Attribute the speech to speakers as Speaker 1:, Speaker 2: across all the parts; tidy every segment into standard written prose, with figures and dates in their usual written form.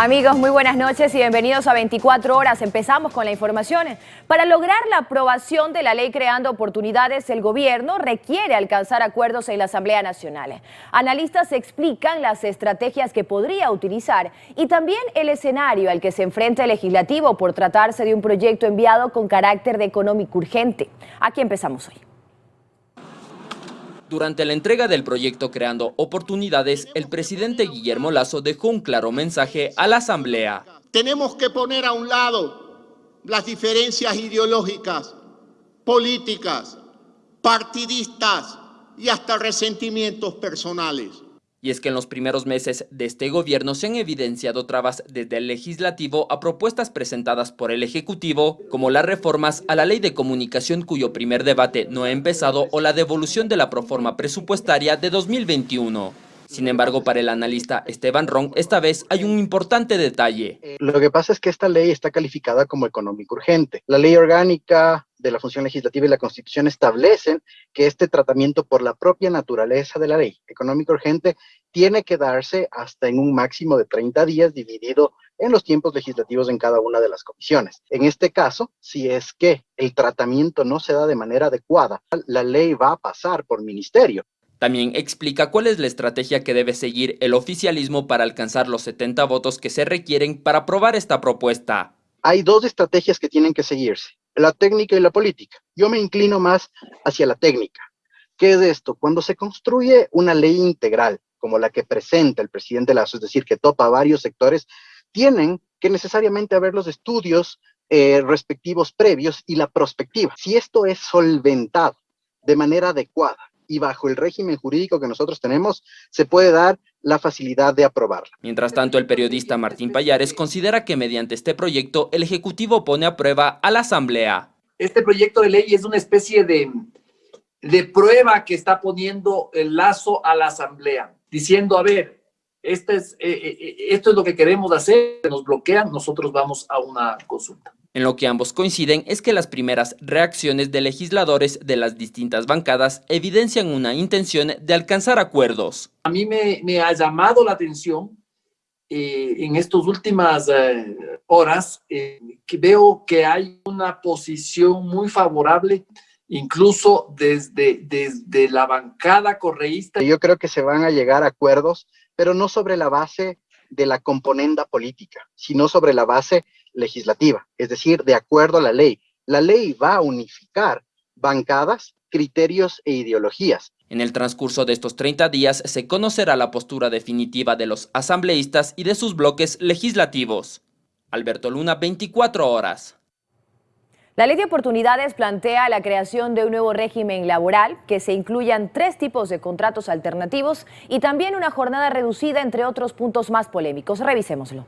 Speaker 1: Amigos, muy buenas noches y bienvenidos a 24 horas. Empezamos con la información. Para lograr la aprobación de la ley creando oportunidades, el gobierno requiere alcanzar acuerdos en la Asamblea Nacional. Analistas explican las estrategias que podría utilizar y también el escenario al que se enfrenta el legislativo por tratarse de un proyecto enviado con carácter de económico urgente. Aquí empezamos hoy.
Speaker 2: Durante la entrega del proyecto Creando Oportunidades, el presidente Guillermo Lasso dejó un claro mensaje a la Asamblea.
Speaker 3: Tenemos que poner a un lado las diferencias ideológicas, políticas, partidistas y hasta resentimientos personales.
Speaker 2: Y es que en los primeros meses de este gobierno se han evidenciado trabas desde el legislativo a propuestas presentadas por el Ejecutivo, como las reformas a la Ley de Comunicación cuyo primer debate no ha empezado o la devolución de la proforma presupuestaria de 2021. Sin embargo, para el analista Esteban Ron, esta vez hay un importante detalle.
Speaker 4: Lo que pasa es que esta ley está calificada como económico urgente. La ley orgánica de la función legislativa y la Constitución establecen que este tratamiento por la propia naturaleza de la ley económico urgente tiene que darse hasta en un máximo de 30 días dividido en los tiempos legislativos en cada una de las comisiones. En este caso, si es que el tratamiento no se da de manera adecuada, la ley va a pasar por ministerio.
Speaker 2: También explica cuál es la estrategia que debe seguir el oficialismo para alcanzar los 70 votos que se requieren para aprobar esta propuesta.
Speaker 4: Hay dos estrategias que tienen que seguirse, la técnica y la política. Yo me inclino más hacia la técnica. ¿Qué es esto? Cuando se construye una ley integral, como la que presenta el presidente Lasso, es decir, que topa varios sectores, tienen que necesariamente haber los estudios respectivos previos y la prospectiva. Si esto es solventado de manera adecuada, y bajo el régimen jurídico que nosotros tenemos, se puede dar la facilidad de aprobarla.
Speaker 2: Mientras tanto, el periodista Martín Pallares considera que mediante este proyecto el Ejecutivo pone a prueba a la Asamblea.
Speaker 5: Este proyecto de ley es una especie de prueba que está poniendo el Lasso a la Asamblea, diciendo, a ver, esto es lo que queremos hacer, nos bloquean, nosotros vamos a una consulta.
Speaker 2: En lo que ambos coinciden es que las primeras reacciones de legisladores de las distintas bancadas evidencian una intención de alcanzar acuerdos.
Speaker 5: A mí me ha llamado la atención en estas últimas horas que veo que hay una posición muy favorable, incluso desde la bancada correísta.
Speaker 4: Yo creo que se van a llegar a acuerdos, pero no sobre la base de la componenda política, sino sobre la base legislativa, es decir, de acuerdo a la ley. La ley va a unificar bancadas, criterios e ideologías.
Speaker 2: En el transcurso de estos 30 días se conocerá la postura definitiva de los asambleístas y de sus bloques legislativos. Alberto Luna, 24 horas.
Speaker 1: La Ley de Oportunidades plantea la creación de un nuevo régimen laboral, que se incluyan 3 tipos de contratos alternativos y también una jornada reducida, entre otros puntos más polémicos. Revisémoslo.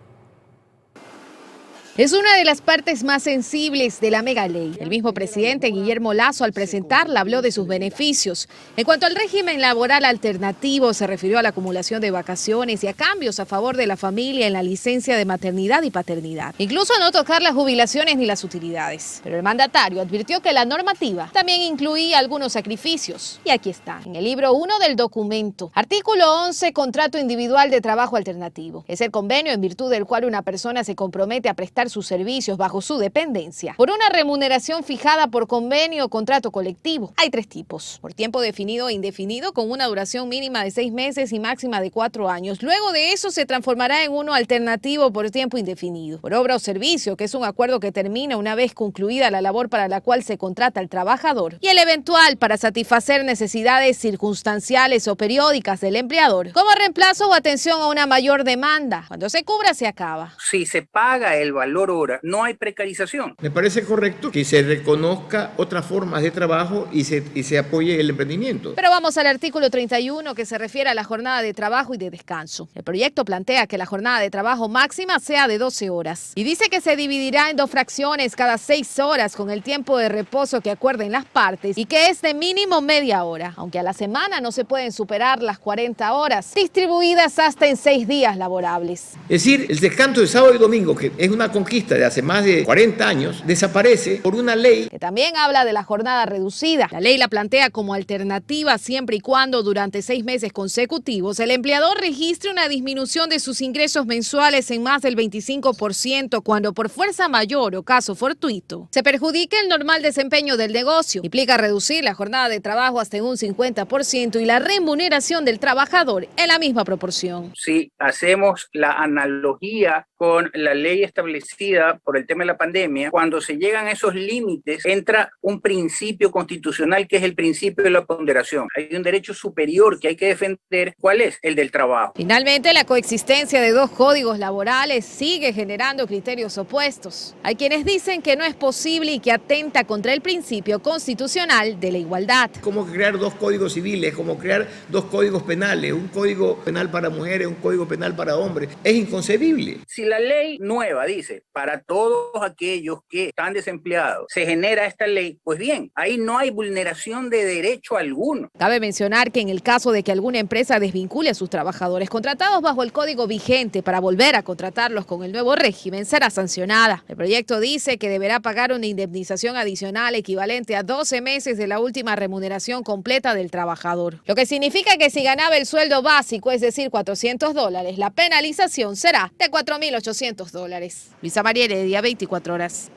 Speaker 6: Es una de las partes más sensibles de la mega ley. El mismo presidente Guillermo Lasso al presentarla habló de sus beneficios. En cuanto al régimen laboral alternativo, se refirió a la acumulación de vacaciones y a cambios a favor de la familia en la licencia de maternidad y paternidad. Incluso no tocar las jubilaciones ni las utilidades. Pero el mandatario advirtió que la normativa también incluía algunos sacrificios. Y aquí están, en el libro 1 del documento. Artículo 11, contrato individual de trabajo alternativo. Es el convenio en virtud del cual una persona se compromete a prestar sus servicios bajo su dependencia por una remuneración fijada por convenio o contrato colectivo. Hay 3 tipos: por tiempo definido e indefinido, con una duración mínima de 6 meses y máxima de 4 años. Luego de eso se transformará en uno alternativo por tiempo indefinido, por obra o servicio, que es un acuerdo que termina una vez concluida la labor para la cual se contrata al trabajador, y el eventual, para satisfacer necesidades circunstanciales o periódicas del empleador, como reemplazo o atención a una mayor demanda. Cuando se cubra, se acaba.
Speaker 7: Si se paga el valor hora, no hay precarización.
Speaker 8: Me parece correcto que se reconozca otras formas de trabajo y se apoye el emprendimiento.
Speaker 6: Pero vamos al artículo 31, que se refiere a la jornada de trabajo y de descanso. El proyecto plantea que la jornada de trabajo máxima sea de 12 horas y dice que se dividirá en 2 fracciones cada 6 horas con el tiempo de reposo que acuerden las partes y que es de mínimo media hora, aunque a la semana no se pueden superar las 40 horas, distribuidas hasta en 6 días laborables.
Speaker 8: Es decir, el descanso de sábado y domingo, que es una conquista de hace más de 40 años desaparece por una ley
Speaker 6: que también habla de la jornada reducida. La ley la plantea como alternativa siempre y cuando durante 6 meses consecutivos el empleador registre una disminución de sus ingresos mensuales en más del 25% cuando por fuerza mayor o caso fortuito se perjudique el normal desempeño del negocio. Implica reducir la jornada de trabajo hasta en un 50% y la remuneración del trabajador en la misma proporción.
Speaker 7: Si hacemos la analogía con la ley establecida por el tema de la pandemia, cuando se llegan a esos límites, entra un principio constitucional que es el principio de la ponderación. Hay un derecho superior que hay que defender. ¿Cuál es? El del trabajo.
Speaker 6: Finalmente, la coexistencia de dos códigos laborales sigue generando criterios opuestos. Hay quienes dicen que no es posible y que atenta contra el principio constitucional de la igualdad.
Speaker 8: como crear dos códigos civiles, como crear dos códigos penales, un código penal para mujeres, un código penal para hombres. Es inconcebible.
Speaker 7: Si la ley nueva dice para todos aquellos que están desempleados se genera esta ley, pues bien, ahí no hay vulneración de derecho alguno.
Speaker 6: Cabe mencionar que en el caso de que alguna empresa desvincule a sus trabajadores contratados bajo el código vigente para volver a contratarlos con el nuevo régimen, será sancionada. El proyecto dice que deberá pagar una indemnización adicional equivalente a 12 meses de la última remuneración completa del trabajador. Lo que significa que si ganaba el sueldo básico, es decir, $400, la penalización será de $4.800. Luisa María Heredia, 24 horas.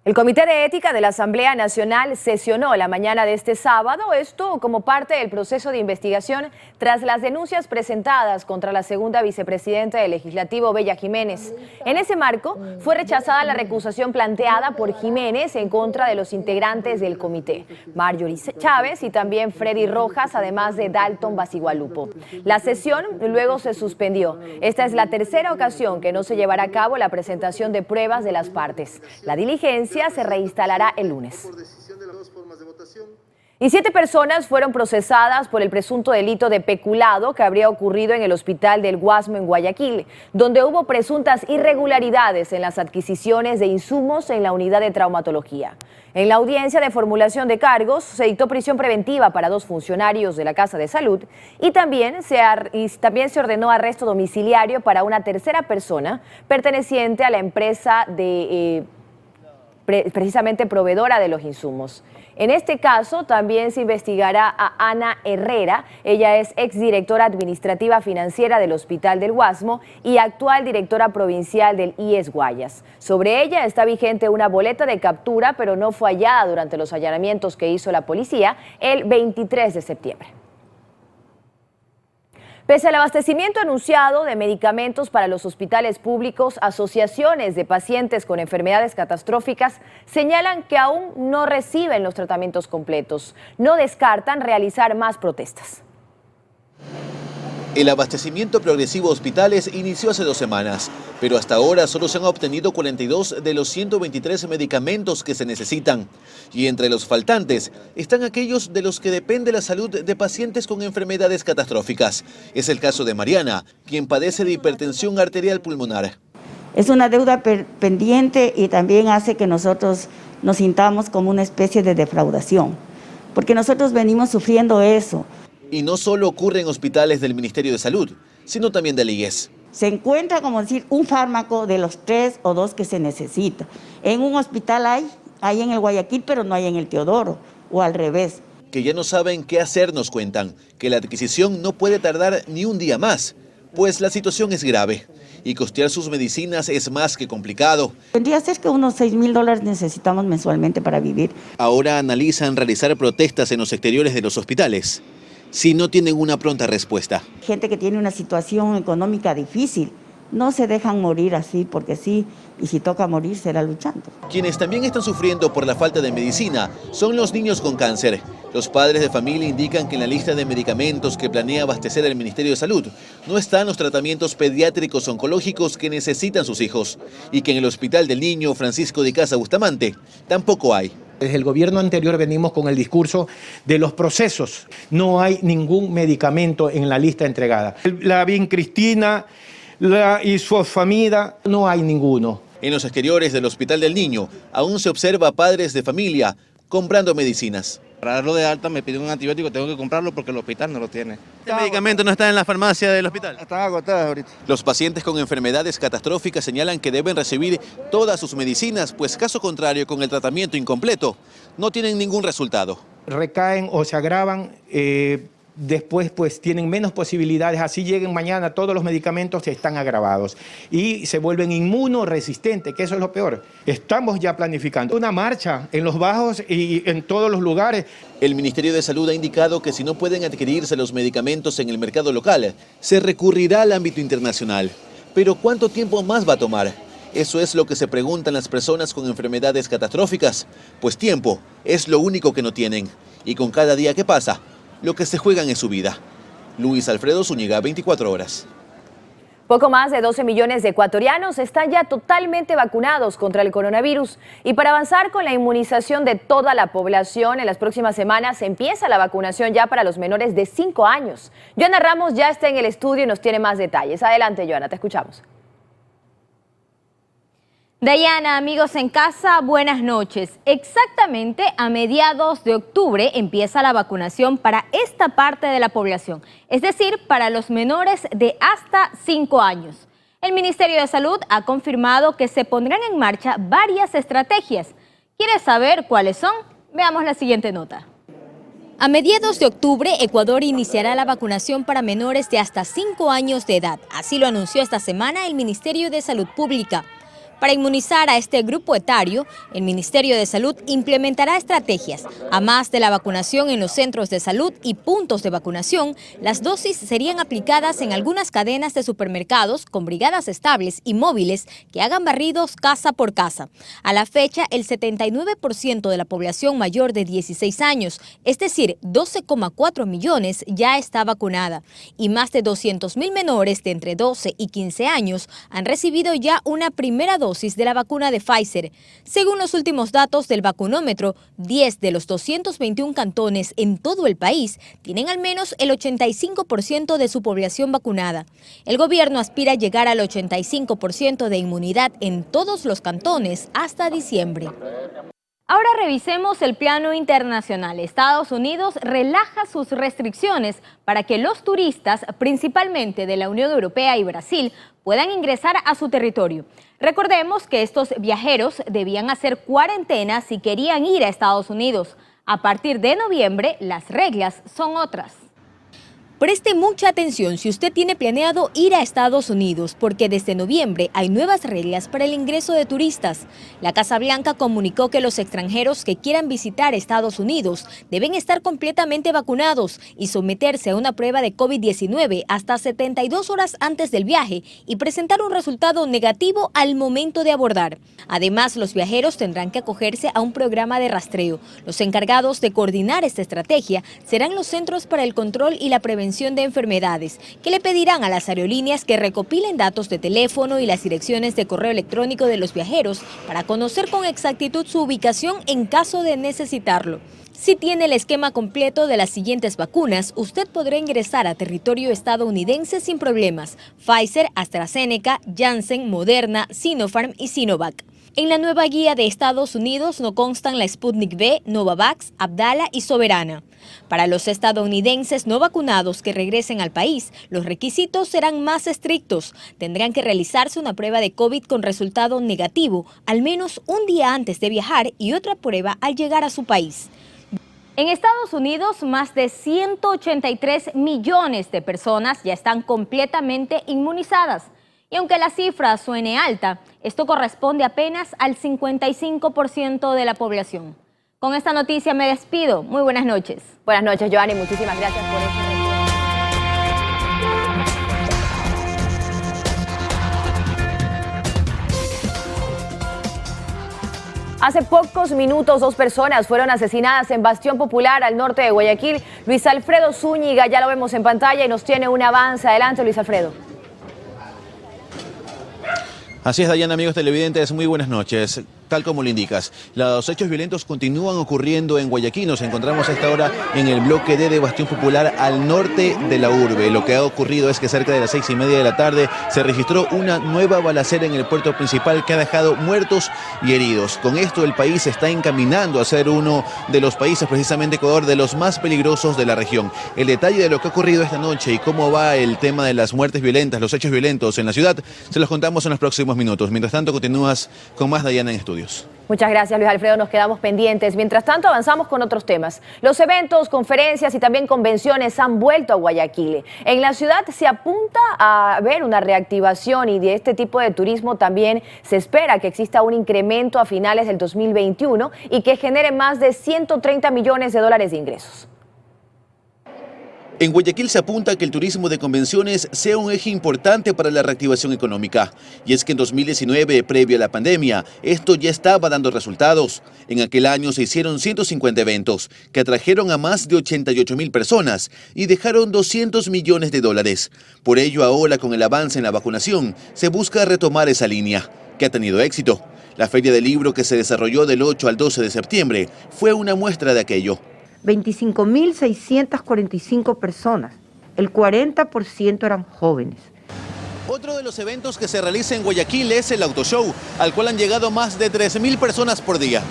Speaker 1: El Comité de Ética de la Asamblea Nacional sesionó la mañana de este sábado, esto como parte del proceso de investigación tras las denuncias presentadas contra la segunda vicepresidenta del Legislativo, Bella Jiménez. En ese marco, fue rechazada la recusación planteada por Jiménez en contra de los integrantes del comité, Marjorie Chávez y también Freddy Rojas, además de Dalton Basigualupo. La sesión luego se suspendió. Esta es la tercera ocasión que no se llevará a cabo la presentación de pruebas de las partes. La diligencia se reinstalará el lunes. Y 7 personas fueron procesadas por el presunto delito de peculado que habría ocurrido en el Hospital del Guasmo en Guayaquil, donde hubo presuntas irregularidades en las adquisiciones de insumos en la unidad de traumatología. En la audiencia de formulación de cargos se dictó prisión preventiva para 2 funcionarios de la Casa de Salud y también se ordenó arresto domiciliario para una tercera persona perteneciente a la empresa precisamente proveedora de los insumos. En este caso también se investigará a Ana Herrera. Ella es exdirectora administrativa financiera del Hospital del Guasmo y actual directora provincial del IES Guayas. Sobre ella está vigente una boleta de captura, pero no fue hallada durante los allanamientos que hizo la policía el 23 de septiembre. Pese al abastecimiento anunciado de medicamentos para los hospitales públicos, asociaciones de pacientes con enfermedades catastróficas señalan que aún no reciben los tratamientos completos. No descartan realizar más protestas.
Speaker 9: El abastecimiento progresivo a hospitales inició hace 2 semanas, pero hasta ahora solo se han obtenido 42 de los 123 medicamentos que se necesitan. Y entre los faltantes están aquellos de los que depende la salud de pacientes con enfermedades catastróficas. Es el caso de Mariana, quien padece de hipertensión arterial pulmonar.
Speaker 10: Es una deuda pendiente y también hace que nosotros nos sintamos como una especie de defraudación, porque nosotros venimos sufriendo eso.
Speaker 9: Y no solo ocurre en hospitales del Ministerio de Salud, sino también del IES.
Speaker 10: Se encuentra, como decir, un fármaco de los 3 o 2 que se necesita. En un hospital hay en el Guayaquil, pero no hay en el Teodoro, o al revés.
Speaker 9: Que ya no saben qué hacer, nos cuentan, que la adquisición no puede tardar ni un día más, pues la situación es grave y costear sus medicinas es más que complicado.
Speaker 10: Tendría que ser que unos $6.000 necesitamos mensualmente para vivir.
Speaker 9: Ahora analizan realizar protestas en los exteriores de los hospitales, si no tienen una pronta respuesta.
Speaker 10: Gente que tiene una situación económica difícil, no se dejan morir así porque sí, y si toca morir será luchando.
Speaker 9: Quienes también están sufriendo por la falta de medicina son los niños con cáncer. Los padres de familia indican que en la lista de medicamentos que planea abastecer el Ministerio de Salud no están los tratamientos pediátricos oncológicos que necesitan sus hijos y que en el Hospital del Niño Francisco de Casa Bustamante tampoco hay.
Speaker 11: Desde el gobierno anterior venimos con el discurso de los procesos. No hay ningún medicamento en la lista entregada. La vincristina, la isofamida, no hay ninguno.
Speaker 9: En los exteriores del Hospital del Niño aún se observa a padres de familia comprando medicinas.
Speaker 12: Para darlo de alta me piden un antibiótico, tengo que comprarlo porque el hospital no lo tiene.
Speaker 9: ¿El medicamento no está en la farmacia del hospital?
Speaker 12: Están agotadas ahorita.
Speaker 9: Los pacientes con enfermedades catastróficas señalan que deben recibir todas sus medicinas, pues caso contrario, con el tratamiento incompleto, no tienen ningún resultado.
Speaker 11: Recaen o se agravan, después pues tienen menos posibilidades, así lleguen mañana todos los medicamentos están agravados y se vuelven inmunoresistentes, que eso es lo peor. Estamos ya planificando una marcha en los bajos y en todos los lugares.
Speaker 9: El Ministerio de Salud ha indicado que si no pueden adquirirse los medicamentos en el mercado local, se recurrirá al ámbito internacional. Pero ¿cuánto tiempo más va a tomar? Eso es lo que se preguntan las personas con enfermedades catastróficas, pues tiempo es lo único que no tienen. Y con cada día que pasa, lo que se juegan es su vida. Luis Alfredo Zúñiga, 24 horas.
Speaker 1: Poco más de 12 millones de ecuatorianos están ya totalmente vacunados contra el coronavirus. Y para avanzar con la inmunización de toda la población, en las próximas semanas empieza la vacunación ya para los menores de 5 años. Joana Ramos ya está en el estudio y nos tiene más detalles. Adelante, Joana, te escuchamos.
Speaker 13: Dayana, amigos en casa, buenas noches. Exactamente a mediados de octubre empieza la vacunación para esta parte de la población, es decir, para los menores de hasta 5 años. El Ministerio de Salud ha confirmado que se pondrán en marcha varias estrategias. ¿Quieres saber cuáles son? Veamos la siguiente nota. A mediados de octubre, Ecuador iniciará la vacunación para menores de hasta 5 años de edad. Así lo anunció esta semana el Ministerio de Salud Pública. Para inmunizar a este grupo etario, el Ministerio de Salud implementará estrategias. A más de la vacunación en los centros de salud y puntos de vacunación, las dosis serían aplicadas en algunas cadenas de supermercados con brigadas estables y móviles que hagan barridos casa por casa. A la fecha, el 79% de la población mayor de 16 años, es decir, 12,4 millones, ya está vacunada. Y más de 200.000 menores de entre 12 y 15 años han recibido ya una primera dosis de la vacuna de Pfizer. Según los últimos datos del vacunómetro, 10 de los 221 cantones en todo el país tienen al menos el 85% de su población vacunada. El gobierno aspira a llegar al 85% de inmunidad en todos los cantones hasta diciembre. Ahora revisemos el plano internacional. Estados Unidos relaja sus restricciones para que los turistas, principalmente de la Unión Europea y Brasil, puedan ingresar a su territorio. Recordemos que estos viajeros debían hacer cuarentena si querían ir a Estados Unidos. A partir de noviembre, las reglas son otras. Preste mucha atención si usted tiene planeado ir a Estados Unidos, porque desde noviembre hay nuevas reglas para el ingreso de turistas. La Casa Blanca comunicó que los extranjeros que quieran visitar Estados Unidos deben estar completamente vacunados y someterse a una prueba de COVID-19 hasta 72 horas antes del viaje y presentar un resultado negativo al momento de abordar. Además, los viajeros tendrán que acogerse a un programa de rastreo. Los encargados de coordinar esta estrategia serán los Centros para el Control y la Prevención de Enfermedades, que le pedirán a las aerolíneas que recopilen datos de teléfono y las direcciones de correo electrónico de los viajeros para conocer con exactitud su ubicación en caso de necesitarlo. Si tiene el esquema completo de las siguientes vacunas, usted podrá ingresar a territorio estadounidense sin problemas: Pfizer, AstraZeneca, Janssen, Moderna, Sinopharm y Sinovac. En la nueva guía de Estados Unidos no constan la Sputnik V, Novavax, Abdala y Soberana. Para los estadounidenses no vacunados que regresen al país, los requisitos serán más estrictos. Tendrán que realizarse una prueba de COVID con resultado negativo al menos un día antes de viajar y otra prueba al llegar a su país. En Estados Unidos, más de 183 millones de personas ya están completamente inmunizadas. Y aunque la cifra suene alta, esto corresponde apenas al 55% de la población. Con esta noticia me despido. Muy buenas noches.
Speaker 1: Buenas noches, Joana, y muchísimas gracias por este reporte. Hace pocos minutos 2 personas fueron asesinadas en Bastión Popular, al norte de Guayaquil. Luis Alfredo Zúñiga, ya lo vemos en pantalla y nos tiene un avance. Adelante, Luis Alfredo.
Speaker 9: Así es, Dayana, amigos televidentes, muy buenas noches. tal como lo indicas. Los hechos violentos continúan ocurriendo en Guayaquil. Nos encontramos a esta hora en el bloque D de Bastión Popular al norte de la urbe. Lo que ha ocurrido es que cerca de las 6:30 de la tarde se registró una nueva balacera en el puerto principal que ha dejado muertos y heridos. Con esto el país se está encaminando a ser uno de los países, precisamente Ecuador, de los más peligrosos de la región. El detalle de lo que ha ocurrido esta noche y cómo va el tema de las muertes violentas, los hechos violentos en la ciudad, se los contamos en los próximos minutos. Mientras tanto, continúas con más, Dayana, en estudios.
Speaker 1: Muchas gracias, Luis Alfredo. Nos quedamos pendientes. Mientras tanto, avanzamos con otros temas. Los eventos, conferencias y también convenciones han vuelto a Guayaquil. En la ciudad se apunta a ver una reactivación y de este tipo de turismo también se espera que exista un incremento a finales del 2021 y que genere más de 130 millones de dólares de ingresos.
Speaker 9: En Guayaquil se apunta a que el turismo de convenciones sea un eje importante para la reactivación económica. Y es que en 2019, previo a la pandemia, esto ya estaba dando resultados. En aquel año se hicieron 150 eventos, que atrajeron a más de 88.000 personas y dejaron 200 millones de dólares. Por ello, ahora con el avance en la vacunación, se busca retomar esa línea, que ha tenido éxito. La Feria del Libro, que se desarrolló del 8 al 12 de septiembre, fue una muestra de aquello.
Speaker 14: 25.645 personas, el 40% eran jóvenes.
Speaker 9: Otro de los eventos que se realiza en Guayaquil es el Autoshow, al cual han llegado más de 13.000 personas por día.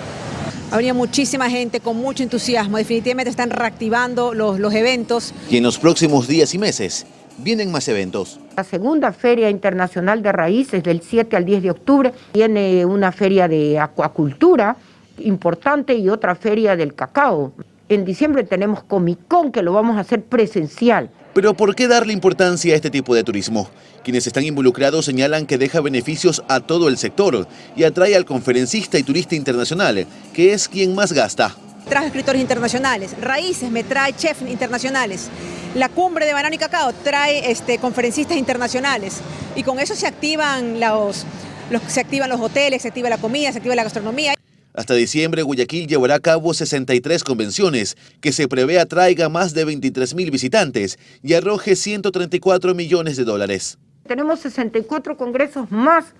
Speaker 15: Habría muchísima gente con mucho entusiasmo, definitivamente están reactivando los eventos.
Speaker 9: Y en los próximos días y meses vienen más eventos.
Speaker 14: La segunda Feria Internacional de Raíces del 7 al 10 de octubre tiene una feria de acuacultura importante y otra feria del cacao. En diciembre tenemos Comic Con, que lo vamos a hacer presencial.
Speaker 9: Pero ¿por qué darle importancia a este tipo de turismo? Quienes están involucrados señalan que deja beneficios a todo el sector y atrae al conferencista y turista internacional, que es quien más gasta.
Speaker 15: Trae escritores internacionales, Raíces me trae chefs internacionales, la Cumbre de Banano y Cacao trae conferencistas internacionales y con eso se activan los hoteles, se activa la comida, se activa la gastronomía.
Speaker 9: Hasta diciembre, Guayaquil llevará a cabo 63 convenciones, que se prevé atraiga más de 23.000 visitantes y arroje 134 millones de dólares.
Speaker 14: Tenemos 64 congresos más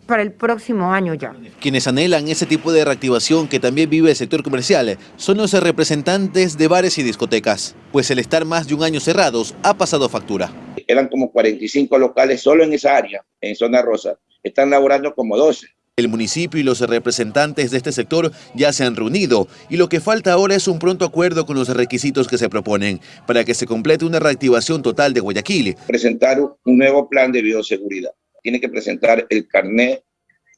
Speaker 14: para el próximo año ya.
Speaker 9: Quienes anhelan ese tipo de reactivación que también vive el sector comercial son los representantes de bares y discotecas, pues el estar más de un año cerrados ha pasado factura.
Speaker 16: Eran como 45 locales solo en esa área, en Zona Rosa. Están laborando como 12.
Speaker 9: El municipio y los representantes de este sector ya se han reunido y lo que falta ahora es un pronto acuerdo con los requisitos que se proponen para que se complete una reactivación total de Guayaquil.
Speaker 16: Presentar un nuevo plan de bioseguridad. Tiene que presentar el carnet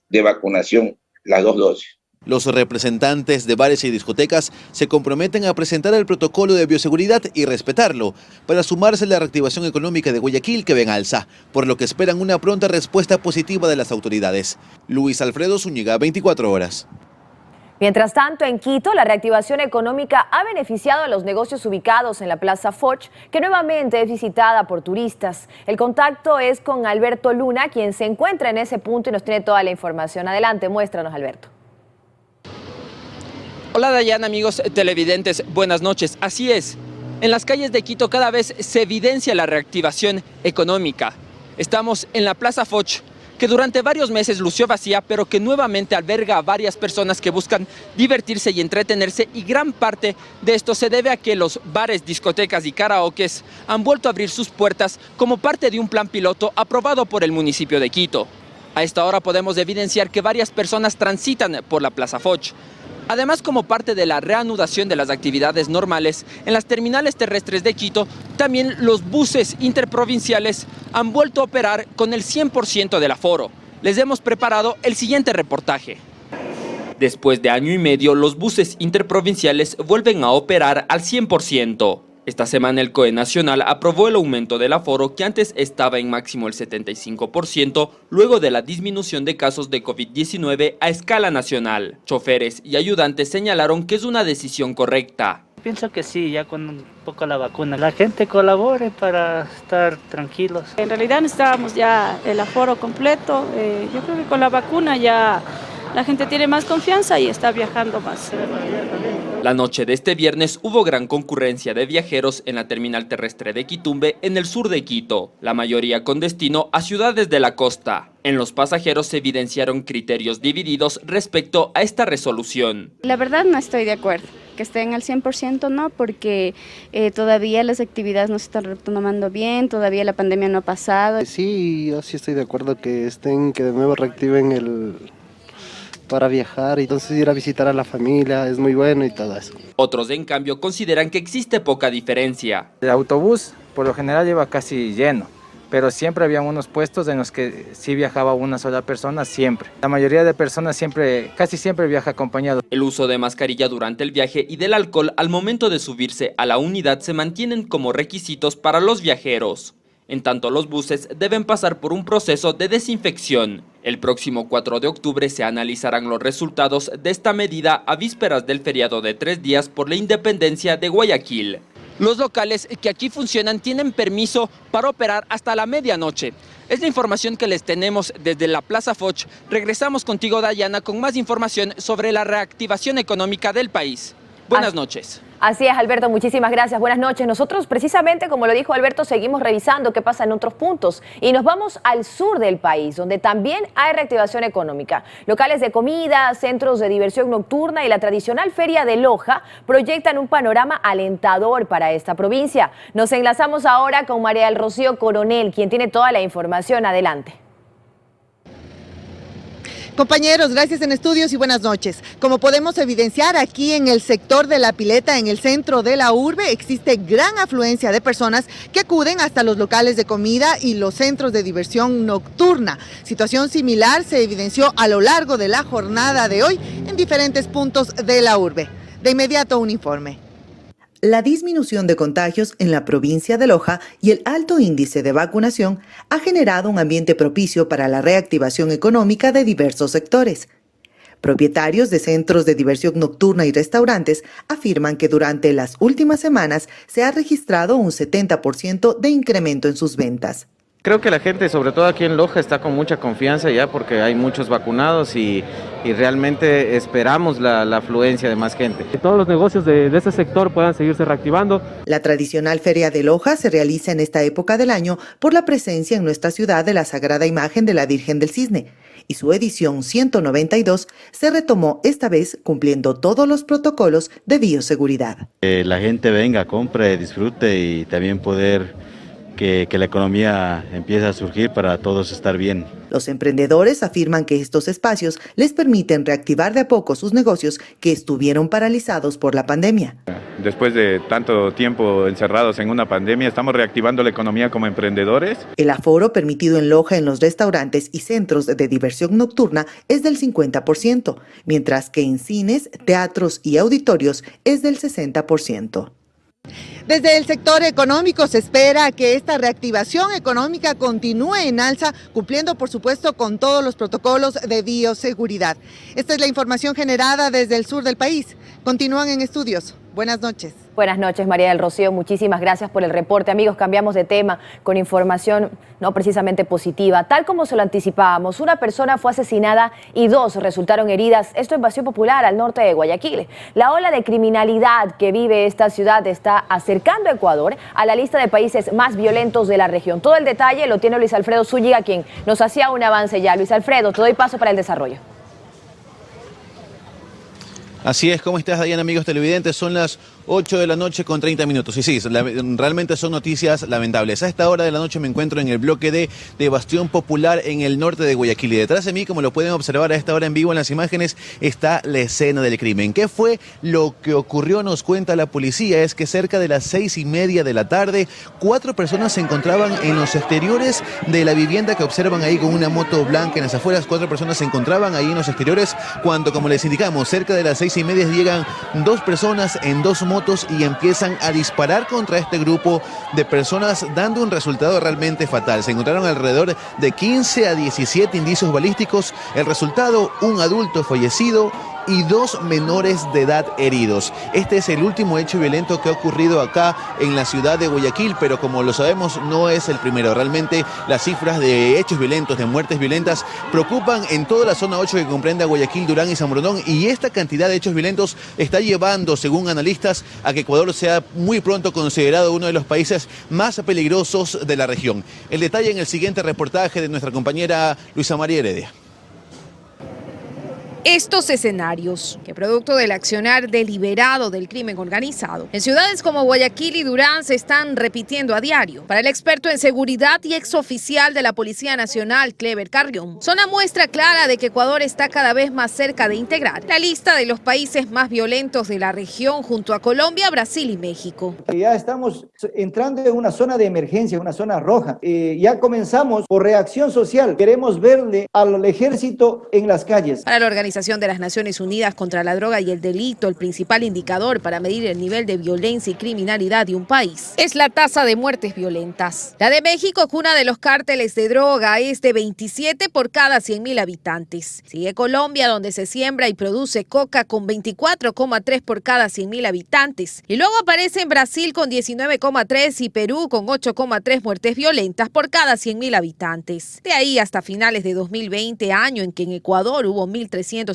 Speaker 16: de vacunación, las 2 dosis.
Speaker 9: Los representantes de bares y discotecas se comprometen a presentar el protocolo de bioseguridad y respetarlo para sumarse a la reactivación económica de Guayaquil que ve en alza, por lo que esperan una pronta respuesta positiva de las autoridades. Luis Alfredo Zúñiga, 24 horas.
Speaker 1: Mientras tanto, en Quito, la reactivación económica ha beneficiado a los negocios ubicados en la Plaza Foch, que nuevamente es visitada por turistas. El contacto es con Alberto Luna, quien se encuentra en ese punto y nos tiene toda la información. Adelante, muéstranos, Alberto.
Speaker 2: Hola Dayana, amigos televidentes, buenas noches. Así es, en las calles de Quito cada vez se evidencia la reactivación económica. Estamos en la Plaza Foch, que durante varios meses lució vacía, pero que nuevamente alberga a varias personas que buscan divertirse y entretenerse, y gran parte de esto se debe a que los bares, discotecas y karaokes han vuelto a abrir sus puertas como parte de un plan piloto aprobado por el municipio de Quito. A esta hora podemos evidenciar que varias personas transitan por la Plaza Foch. Además, como parte de la reanudación de las actividades normales, en las terminales terrestres de Quito, también los buses interprovinciales han vuelto a operar con el 100% del aforo. Les hemos preparado el siguiente reportaje. Después de año y medio, los buses interprovinciales vuelven a operar al 100%. Esta semana el COE Nacional aprobó el aumento del aforo, que antes estaba en máximo el 75%, luego de la disminución de casos de COVID-19 a escala nacional. Choferes y ayudantes señalaron que es una decisión correcta.
Speaker 17: Pienso que sí, ya con un poco la vacuna. La gente colabore para estar tranquilos.
Speaker 18: En realidad necesitábamos ya el aforo completo. Yo creo que con la vacuna ya la gente tiene más confianza y está viajando más.
Speaker 2: La noche de este viernes hubo gran concurrencia de viajeros en la terminal terrestre de Quitumbe, en el sur de Quito, la mayoría con destino a ciudades de la costa. En los pasajeros se evidenciaron criterios divididos respecto a esta resolución.
Speaker 19: La verdad no estoy de acuerdo, que estén al 100% no, porque todavía las actividades no se están retomando bien, todavía la pandemia no ha pasado.
Speaker 20: Sí, yo sí estoy de acuerdo que de nuevo reactiven para viajar y entonces ir a visitar a la familia es muy bueno y todo eso.
Speaker 2: Otros, en cambio, consideran que existe poca diferencia.
Speaker 21: El autobús por lo general lleva casi lleno, pero siempre había unos puestos en los que sí viajaba una sola persona, siempre. La mayoría de personas casi siempre viaja acompañado.
Speaker 2: El uso de mascarilla durante el viaje y del alcohol al momento de subirse a la unidad se mantienen como requisitos para los viajeros. En tanto, los buses deben pasar por un proceso de desinfección. El próximo 4 de octubre se analizarán los resultados de esta medida a vísperas del feriado de 3 días por la independencia de Guayaquil. Los locales que aquí funcionan tienen permiso para operar hasta la medianoche. Es la información que les tenemos desde la Plaza Foch. Regresamos contigo, Dayana, con más información sobre la reactivación económica del país. Buenas noches.
Speaker 1: Así es, Alberto, muchísimas gracias. Buenas noches. Nosotros, precisamente, como lo dijo Alberto, seguimos revisando qué pasa en otros puntos y nos vamos al sur del país, donde también hay reactivación económica. Locales de comida, centros de diversión nocturna y la tradicional Feria de Loja proyectan un panorama alentador para esta provincia. Nos enlazamos ahora con María del Rocío Coronel, quien tiene toda la información. Adelante.
Speaker 22: Compañeros, gracias en estudios y buenas noches. Como podemos evidenciar aquí en el sector de La Pileta, en el centro de la urbe, existe gran afluencia de personas que acuden hasta los locales de comida y los centros de diversión nocturna. Situación similar se evidenció a lo largo de la jornada de hoy en diferentes puntos de la urbe. De inmediato un informe.
Speaker 23: La disminución de contagios en la provincia de Loja y el alto índice de vacunación ha generado un ambiente propicio para la reactivación económica de diversos sectores. Propietarios de centros de diversión nocturna y restaurantes afirman que durante las últimas semanas se ha registrado un 70% de incremento en sus ventas.
Speaker 12: Creo que la gente, sobre todo aquí en Loja, está con mucha confianza ya porque hay muchos vacunados y realmente esperamos la afluencia de más gente.
Speaker 24: Que todos los negocios de este sector puedan seguirse reactivando.
Speaker 23: La tradicional Feria de Loja se realiza en esta época del año por la presencia en nuestra ciudad de la Sagrada Imagen de la Virgen del Cisne, y su edición 192 se retomó esta vez cumpliendo todos los protocolos de bioseguridad.
Speaker 25: La gente venga, compre, disfrute y también poder que la economía empiece a surgir para todos estar bien.
Speaker 23: Los emprendedores afirman que estos espacios les permiten reactivar de a poco sus negocios que estuvieron paralizados por la pandemia.
Speaker 26: Después de tanto tiempo encerrados en una pandemia, estamos reactivando la economía como emprendedores.
Speaker 23: El aforo permitido en Loja en los restaurantes y centros de diversión nocturna es del 50%, mientras que en cines, teatros y auditorios es del 60%.
Speaker 22: Desde el sector económico se espera que esta reactivación económica continúe en alza, cumpliendo por supuesto con todos los protocolos de bioseguridad. Esta es la información generada desde el sur del país. Continúan en estudios. Buenas noches.
Speaker 1: Buenas noches, María del Rocío. Muchísimas gracias por el reporte. Amigos, cambiamos de tema con información no precisamente positiva. Tal como se lo anticipábamos, una persona fue asesinada y 2 resultaron heridas. Esto en Paseo Popular, al norte de Guayaquil. La ola de criminalidad que vive esta ciudad está acercando a Ecuador a la lista de países más violentos de la región. Todo el detalle lo tiene Luis Alfredo Zúñiga, quien nos hacía un avance ya. Luis Alfredo, te doy paso para el desarrollo.
Speaker 9: Así es, ¿cómo estás, Dayana, amigos televidentes? Son las 8 de la noche con 30 minutos. Y sí, realmente son noticias lamentables. A esta hora de la noche me encuentro en el bloque de Bastión Popular en el norte de Guayaquil. Y detrás de mí, como lo pueden observar a esta hora en vivo en las imágenes, está la escena del crimen. ¿Qué fue lo que ocurrió? Nos cuenta la policía. Es que cerca de las 6:30 de la tarde, 4 personas se encontraban en los exteriores de la vivienda que observan ahí con una moto blanca en las afueras. 4 personas se encontraban ahí en los exteriores cuando, como les indicamos, cerca de las 6:30 llegan 2 personas en 2 motos y empiezan a disparar contra este grupo de personas, dando un resultado realmente fatal. Se encontraron alrededor de 15 a 17 indicios balísticos. El resultado, un adulto fallecido y 2 menores de edad heridos. Este es el último hecho violento que ha ocurrido acá en la ciudad de Guayaquil, pero como lo sabemos no es el primero. Realmente las cifras de hechos violentos, de muertes violentas, preocupan en toda la zona 8 que comprende a Guayaquil, Durán y San Borondón, y esta cantidad de hechos violentos está llevando, según analistas, a que Ecuador sea muy pronto considerado uno de los países más peligrosos de la región. El detalle en el siguiente reportaje de nuestra compañera Luisa María Heredia.
Speaker 3: Estos escenarios, que producto del accionar deliberado del crimen organizado, en ciudades como Guayaquil y Durán se están repitiendo a diario. Para el experto en seguridad y exoficial de la Policía Nacional, Clever Carrión, son una muestra clara de que Ecuador está cada vez más cerca de integrar la lista de los países más violentos de la región junto a Colombia, Brasil y México.
Speaker 4: Ya estamos entrando en una zona de emergencia, una zona roja. Ya comenzamos por reacción social. Queremos verle al ejército en las calles.
Speaker 3: Para la Organización de las Naciones Unidas contra la Droga y el Delito, el principal indicador para medir el nivel de violencia y criminalidad de un país es la tasa de muertes violentas. La de México, cuna de los cárteles de droga, es de 27 por cada 100.000 habitantes. Sigue Colombia, donde se siembra y produce coca, con 24,3 por cada 100.000 habitantes. Y luego aparece en Brasil con 19,3 y Perú con 8,3 muertes violentas por cada 100.000 habitantes. De ahí hasta finales de 2020, año en que en Ecuador hubo 1.357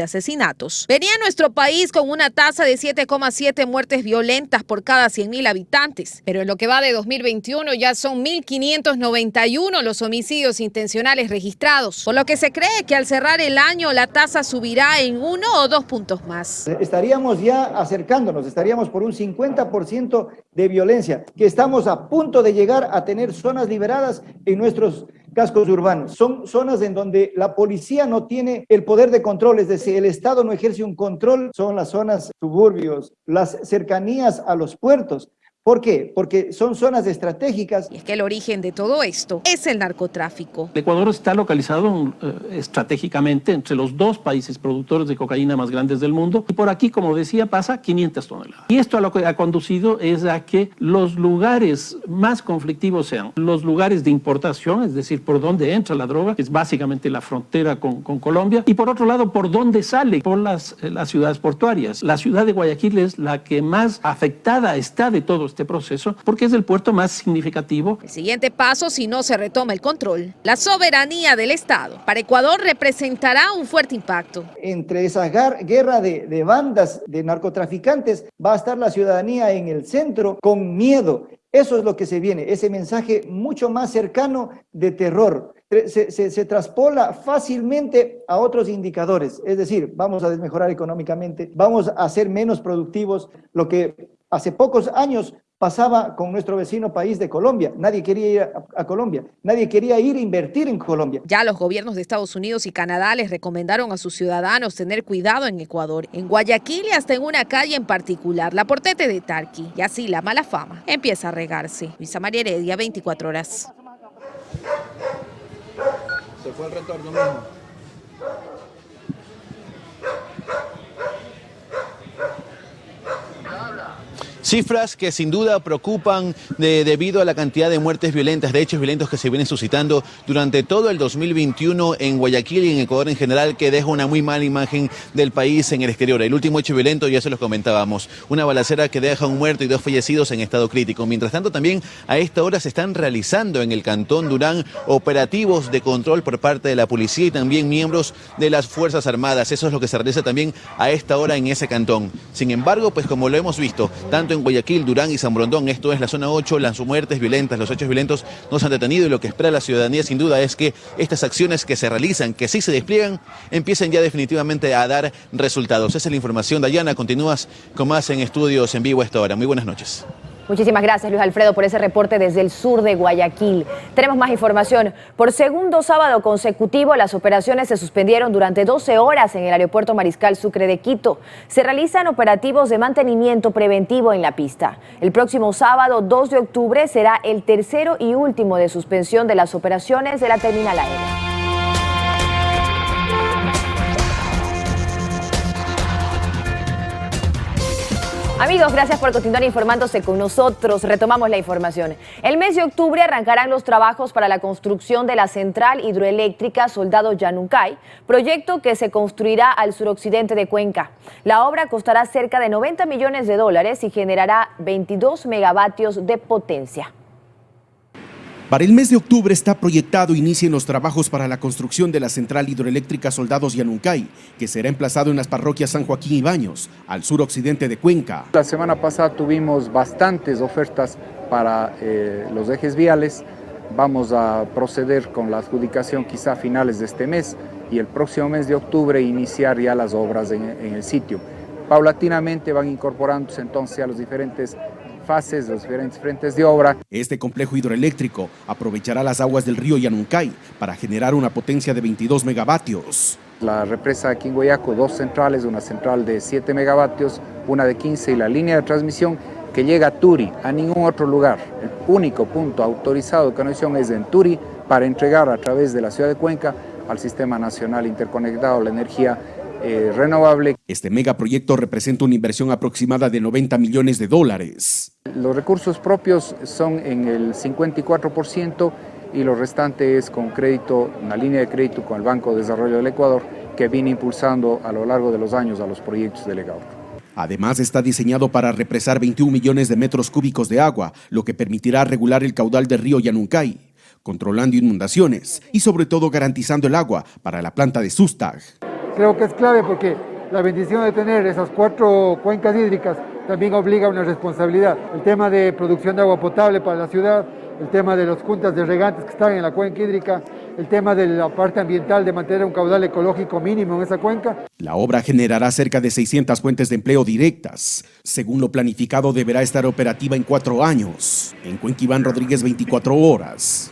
Speaker 3: asesinatos. Venía nuestro país con una tasa de 7,7 muertes violentas por cada 100.000 habitantes, pero en lo que va de 2021 ya son 1.591 los homicidios intencionales registrados, por lo que se cree que al cerrar el año la tasa subirá en 1 o 2 puntos más.
Speaker 4: Estaríamos ya acercándonos, estaríamos por un 50% de violencia, que estamos a punto de llegar a tener zonas liberadas en nuestros cascos urbanos. Son zonas en donde la policía no tiene el poder de control, es decir, el Estado no ejerce un control. Son las zonas suburbios, las cercanías a los puertos. ¿Por qué? Porque son zonas estratégicas.
Speaker 3: Y es que el origen de todo esto es el narcotráfico.
Speaker 5: Ecuador está localizado estratégicamente entre los 2 países productores de cocaína más grandes del mundo. Y por aquí, como decía, pasa 500 toneladas. Y esto a lo que ha conducido es a que los lugares más conflictivos sean los lugares de importación, es decir, por donde entra la droga, que es básicamente la frontera con Colombia. Y por otro lado, por donde sale, por las ciudades portuarias. La ciudad de Guayaquil es la que más afectada está de todo este proceso, porque es el puerto más significativo.
Speaker 3: El siguiente paso, si no se retoma el control, la soberanía del Estado. Para Ecuador representará un fuerte impacto.
Speaker 4: Entre esa guerra de bandas de narcotraficantes va a estar la ciudadanía en el centro con miedo. Eso es lo que se viene, ese mensaje mucho más cercano de terror. Se traspola fácilmente a otros indicadores, es decir, vamos a desmejorar económicamente, vamos a ser menos productivos, lo que hace pocos años pasaba con nuestro vecino país de Colombia. Nadie quería ir a Colombia, nadie quería ir a invertir en Colombia.
Speaker 3: Ya los gobiernos de Estados Unidos y Canadá les recomendaron a sus ciudadanos tener cuidado en Ecuador, en Guayaquil y hasta en una calle en particular, la Portete de Tarqui. Y así la mala fama empieza a regarse. Luisa María Heredia, 24 horas.
Speaker 9: Se fue el retorno mismo. Cifras que sin duda preocupan debido a la cantidad de muertes violentas, de hechos violentos que se vienen suscitando durante todo el 2021 en Guayaquil y en Ecuador en general, que deja una muy mala imagen del país en el exterior. El último hecho violento ya se los comentábamos, una balacera que deja un muerto y 2 fallecidos en estado crítico. Mientras tanto, también a esta hora se están realizando en el Cantón Durán operativos de control por parte de la policía y también miembros de las Fuerzas Armadas. Eso es lo que se realiza también a esta hora en ese cantón. Sin embargo, pues como lo hemos visto, tanto en Guayaquil, Durán y San Borondón, esto es la zona 8, las muertes violentas, los hechos violentos no se han detenido, y lo que espera la ciudadanía sin duda es que estas acciones que se realizan, que sí se despliegan, empiecen ya definitivamente a dar resultados. Esa es la información. Dayana, continúas con más en Estudios en Vivo a esta hora. Muy buenas noches.
Speaker 1: Muchísimas gracias, Luis Alfredo, por ese reporte desde el sur de Guayaquil. Tenemos más información. Por segundo sábado consecutivo, las operaciones se suspendieron durante 12 horas en el aeropuerto Mariscal Sucre de Quito. Se realizan operativos de mantenimiento preventivo en la pista. El próximo sábado, 2 de octubre, será el tercero y último de suspensión de las operaciones de la terminal aérea. Amigos, gracias por continuar informándose con nosotros. Retomamos la información. El mes de octubre arrancarán los trabajos para la construcción de la central hidroeléctrica Soldado Yanuncay, proyecto que se construirá al suroccidente de Cuenca. La obra costará cerca de $90 millones y generará 22 megavatios de potencia.
Speaker 6: Para el mes de octubre está proyectado inicien los trabajos para la construcción de la central hidroeléctrica Soldados Yanuncay, que será emplazado en las parroquias San Joaquín y Baños, al suroccidente de Cuenca.
Speaker 7: La semana pasada tuvimos bastantes ofertas para los ejes viales. Vamos a proceder con la adjudicación quizá a finales de este mes y el próximo mes de octubre iniciar ya las obras en el sitio. Paulatinamente van incorporándose entonces a los diferentes fases, los diferentes frentes de obra.
Speaker 6: Este complejo hidroeléctrico aprovechará las aguas del río Yanuncay para generar una potencia de 22 megavatios.
Speaker 7: La represa de Quinguayaco, 2 centrales, una central de 7 megavatios, una de 15 y la línea de transmisión que llega a Turi, a ningún otro lugar. El único punto autorizado de conexión es en Turi para entregar a través de la ciudad de Cuenca al Sistema Nacional Interconectado la energía renovable.
Speaker 6: Este megaproyecto representa una inversión aproximada de $90 millones.
Speaker 7: Los recursos propios son en el 54% y lo restante es con crédito, una línea de crédito con el Banco de Desarrollo del Ecuador que viene impulsando a lo largo de los años a los proyectos del EGAUR.
Speaker 6: Además está diseñado para represar 21 millones de metros cúbicos de agua, lo que permitirá regular el caudal del río Yanuncay, controlando inundaciones y sobre todo garantizando el agua para la planta de Sustag.
Speaker 8: Creo que es clave porque la bendición de tener esas 4 cuencas hídricas también obliga a una responsabilidad. El tema de producción de agua potable para la ciudad, el tema de las juntas de regantes que están en la cuenca hídrica, el tema de la parte ambiental de mantener un caudal ecológico mínimo en esa cuenca.
Speaker 6: La obra generará cerca de 600 fuentes de empleo directas. Según lo planificado, deberá estar operativa en 4 años. En Cuenca, Iván Rodríguez, 24 horas.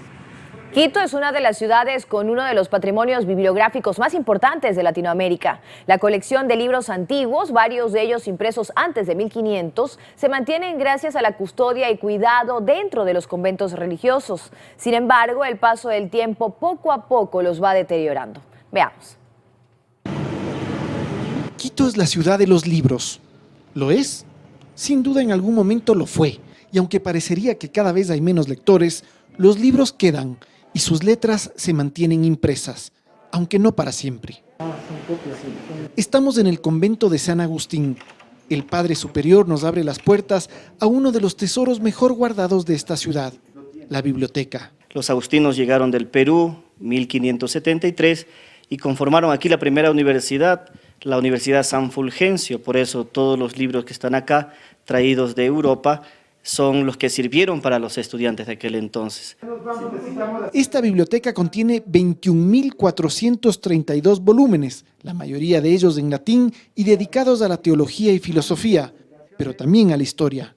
Speaker 1: Quito es una de las ciudades con uno de los patrimonios bibliográficos más importantes de Latinoamérica. La colección de libros antiguos, varios de ellos impresos antes de 1500, se mantienen gracias a la custodia y cuidado dentro de los conventos religiosos. Sin embargo, el paso del tiempo poco a poco los va deteriorando. Veamos.
Speaker 10: Quito es la ciudad de los libros. ¿Lo es? Sin duda en algún momento lo fue. Y aunque parecería que cada vez hay menos lectores, los libros quedan y sus letras se mantienen impresas, aunque no para siempre. Estamos en el convento de San Agustín. El Padre Superior nos abre las puertas a uno de los tesoros mejor guardados de esta ciudad, la biblioteca.
Speaker 11: Los agustinos llegaron del Perú, 1573, y conformaron aquí la primera universidad, la Universidad San Fulgencio. Por eso todos los libros que están acá, traídos de Europa, son los que sirvieron para los estudiantes de aquel entonces.
Speaker 10: Esta biblioteca contiene 21.432 volúmenes, la mayoría de ellos en latín y dedicados a la teología y filosofía, pero también a la historia.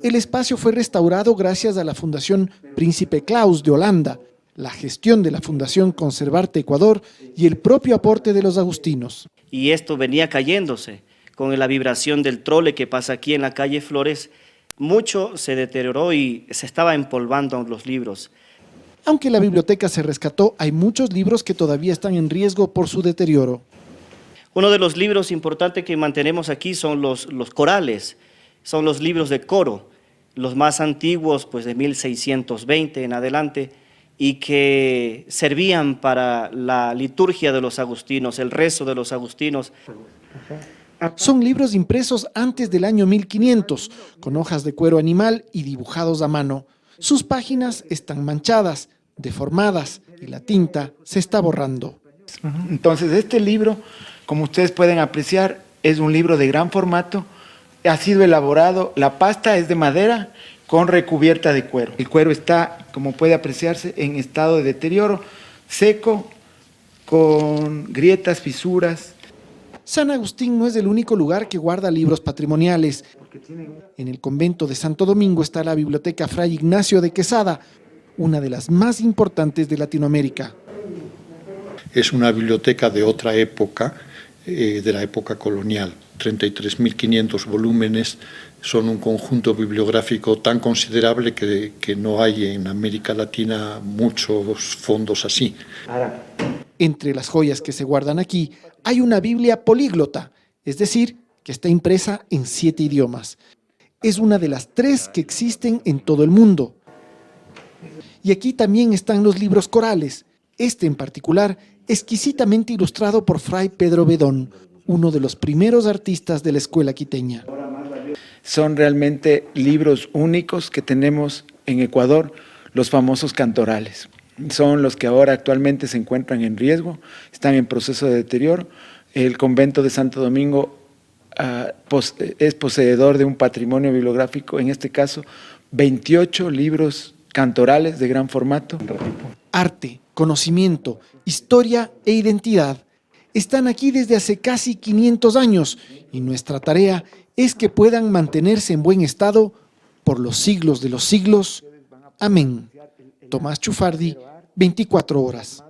Speaker 10: El espacio fue restaurado gracias a la Fundación Príncipe Claus de Holanda, la gestión de la Fundación Conservarte Ecuador y el propio aporte de los agustinos.
Speaker 11: Y esto venía cayéndose. Con la vibración del trole que pasa aquí en la calle Flores, mucho se deterioró y se estaba empolvando los libros.
Speaker 10: Aunque la biblioteca se rescató, hay muchos libros que todavía están en riesgo por su deterioro.
Speaker 11: Uno de los libros importantes que mantenemos aquí son los corales, son los libros de coro, los más antiguos, pues de 1620 en adelante, y que servían para la liturgia de los agustinos, el rezo de los agustinos.
Speaker 10: Son libros impresos antes del año 1500, con hojas de cuero animal y dibujados a mano. Sus páginas están manchadas, deformadas y la tinta se está borrando.
Speaker 13: Entonces este libro, como ustedes pueden apreciar, es un libro de gran formato, ha sido elaborado, la pasta es de madera con recubierta de cuero. El cuero está, como puede apreciarse, en estado de deterioro, seco, con grietas, fisuras.
Speaker 10: San Agustín no es el único lugar que guarda libros patrimoniales. En el convento de Santo Domingo está la biblioteca Fray Ignacio de Quesada, una de las más importantes de Latinoamérica.
Speaker 27: Es una biblioteca de otra época, de la época colonial. 33.500 volúmenes, son un conjunto bibliográfico tan considerable que no hay en América Latina muchos fondos así.
Speaker 10: Entre las joyas que se guardan aquí hay una Biblia políglota, es decir, que está impresa en 7 idiomas. Es una de las 3 que existen en todo el mundo. Y aquí también están los libros corales, este en particular exquisitamente ilustrado por Fray Pedro Bedón, uno de los primeros artistas de la escuela quiteña.
Speaker 13: Son realmente libros únicos que tenemos en Ecuador, los famosos cantorales. Son los que ahora actualmente se encuentran en riesgo, están en proceso de deterioro. El convento de Santo Domingo es poseedor de un patrimonio bibliográfico, en este caso 28 libros cantorales de gran formato.
Speaker 10: Arte, conocimiento, historia e identidad están aquí desde hace casi 500 años y nuestra tarea es que puedan mantenerse en buen estado por los siglos de los siglos. Amén. Tomás Chufardi, 24 horas.